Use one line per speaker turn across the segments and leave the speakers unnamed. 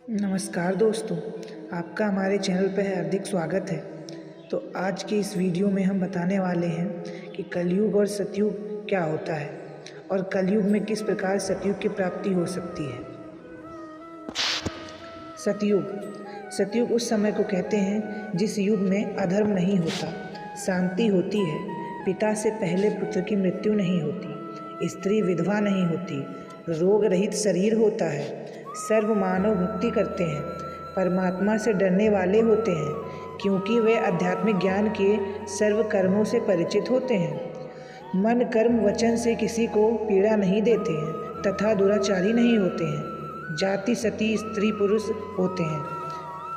नमस्कार दोस्तों, आपका हमारे चैनल पर हार्दिक स्वागत है। तो आज के इस वीडियो में हम बताने वाले हैं कि कलयुग और सतयुग क्या होता है और कलयुग में किस प्रकार सतयुग की प्राप्ति हो सकती है। सतयुग उस समय को कहते हैं जिस युग में अधर्म नहीं होता, शांति होती है, पिता से पहले पुत्र की मृत्यु नहीं होती, स्त्री विधवा नहीं होती, रोग रहित शरीर होता है, सर्व मानव भक्ति करते हैं, परमात्मा से डरने वाले होते हैं क्योंकि वे आध्यात्मिक ज्ञान के सर्व कर्मों से परिचित होते हैं, मन कर्म वचन से किसी को पीड़ा नहीं देते हैं तथा दुराचारी नहीं होते हैं, जाति सती स्त्री पुरुष होते हैं,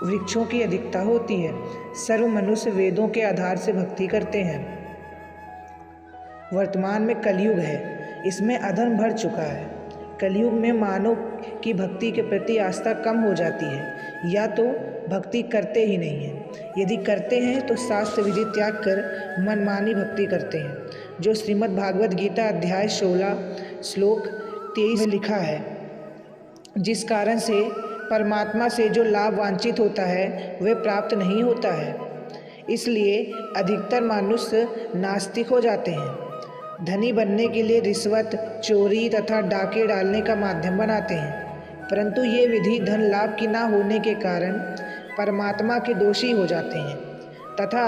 वृक्षों की अधिकता होती है, सर्व मनुष्य वेदों के आधार से भक्ति करते हैं। वर्तमान में कलयुग है, इसमें अधर्म बढ़ चुका है। कलयुग में मानव की भक्ति के प्रति आस्था कम हो जाती है या तो भक्ति करते ही नहीं हैं। यदि करते हैं तो शास्त्र विधि त्याग कर मनमानी भक्ति करते हैं, जो श्रीमद् भागवत गीता अध्याय 16 श्लोक 23 में लिखा है। जिस कारण से परमात्मा से जो लाभ वांछित होता है वह प्राप्त नहीं होता है। इसलिए अधिकतर मनुष्य नास्तिक हो जाते हैं। धनी बनने के लिए रिश्वत, चोरी तथा डाके डालने का माध्यम बनाते हैं, परंतु ये विधि धन लाभ की ना होने के कारण परमात्मा के दोषी हो जाते हैं तथा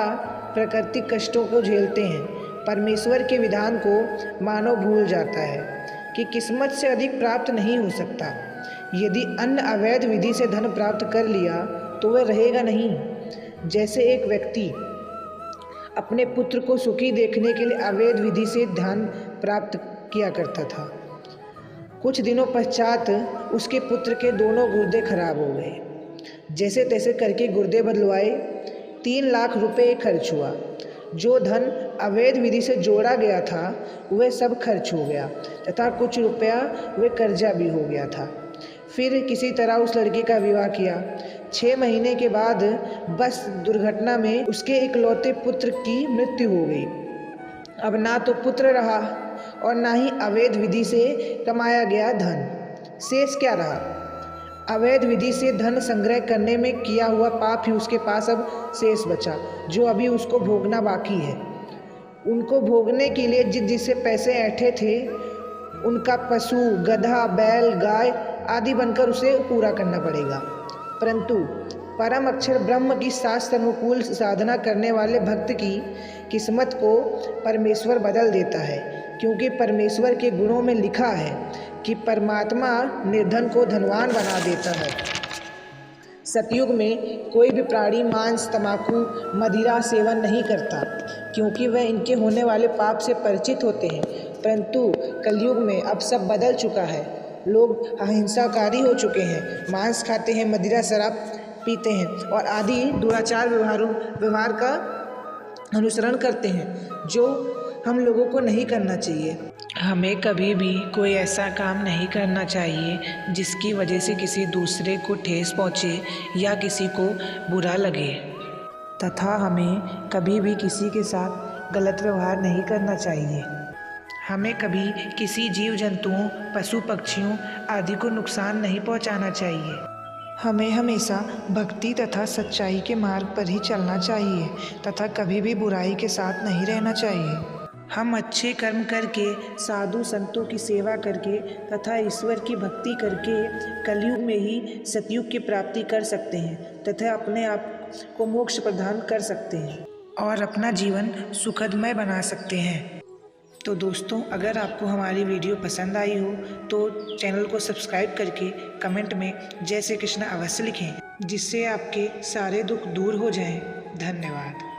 प्राकृतिक कष्टों को झेलते हैं। परमेश्वर के विधान को मानव भूल जाता है कि किस्मत से अधिक प्राप्त नहीं हो सकता। यदि अन्य अवैध विधि से धन प्राप्त कर लिया तो वह रहेगा नहीं। जैसे एक व्यक्ति अपने पुत्र को सुखी देखने के लिए अवैध विधि से धन प्राप्त किया करता था। कुछ दिनों पश्चात उसके पुत्र के दोनों गुर्दे खराब हो गए। जैसे तैसे करके गुर्दे बदलवाए, 3 लाख रुपए खर्च हुआ। जो धन अवैध विधि से जोड़ा गया था वह सब खर्च हो गया तथा कुछ रुपया वह कर्जा भी हो गया था। फिर किसी तरह उस लड़के का विवाह किया। 6 महीने के बाद बस दुर्घटना में उसके इकलौते पुत्र की मृत्यु हो गई। अब ना तो पुत्र रहा और ना ही अवैध विधि से कमाया गया धन। शेष क्या रहा? अवैध विधि से धन संग्रह करने में किया हुआ पाप ही उसके पास अब शेष बचा, जो अभी उसको भोगना बाकी है। उनको भोगने के लिए जिससे पैसे ऐंठे थे उनका पशु, गधा, बैल, गाय आदि बनकर उसे पूरा करना पड़ेगा। परंतु परम अक्षर ब्रह्म की शास्त्र अनुकूल साधना करने वाले भक्त की किस्मत को परमेश्वर बदल देता है, क्योंकि परमेश्वर के गुणों में लिखा है कि परमात्मा निर्धन को धनवान बना देता है। सतयुग में कोई भी प्राणी मांस, तंबाकू, मदिरा सेवन नहीं करता, क्योंकि वह इनके होने वाले पाप से परिचित होते हैं। परंतु कलयुग में अब सब बदल चुका है। लोग अहिंसाकारी हो चुके हैं, मांस खाते हैं, मदिरा शराब पीते हैं और आदि दुराचार व्यवहार का अनुसरण करते हैं, जो हम लोगों को नहीं करना चाहिए। हमें कभी भी कोई ऐसा काम नहीं करना चाहिए जिसकी वजह से किसी दूसरे को ठेस पहुँचे या किसी को बुरा लगे, तथा हमें कभी भी किसी के साथ गलत व्यवहार नहीं करना चाहिए। हमें कभी किसी जीव जंतुओं, पशु पक्षियों आदि को नुकसान नहीं पहुंचाना चाहिए। हमें हमेशा भक्ति तथा सच्चाई के मार्ग पर ही चलना चाहिए तथा कभी भी बुराई के साथ नहीं रहना चाहिए। हम अच्छे कर्म करके, साधु संतों की सेवा करके तथा ईश्वर की भक्ति करके कलयुग में ही सतयुग की प्राप्ति कर सकते हैं तथा अपने आप को मोक्ष प्रदान कर सकते हैं और अपना जीवन सुखदमय बना सकते हैं। तो दोस्तों, अगर आपको हमारी वीडियो पसंद आई हो तो चैनल को सब्सक्राइब करके कमेंट में जय श्री कृष्ण अवश्य लिखें, जिससे आपके सारे दुख दूर हो जाएं। धन्यवाद।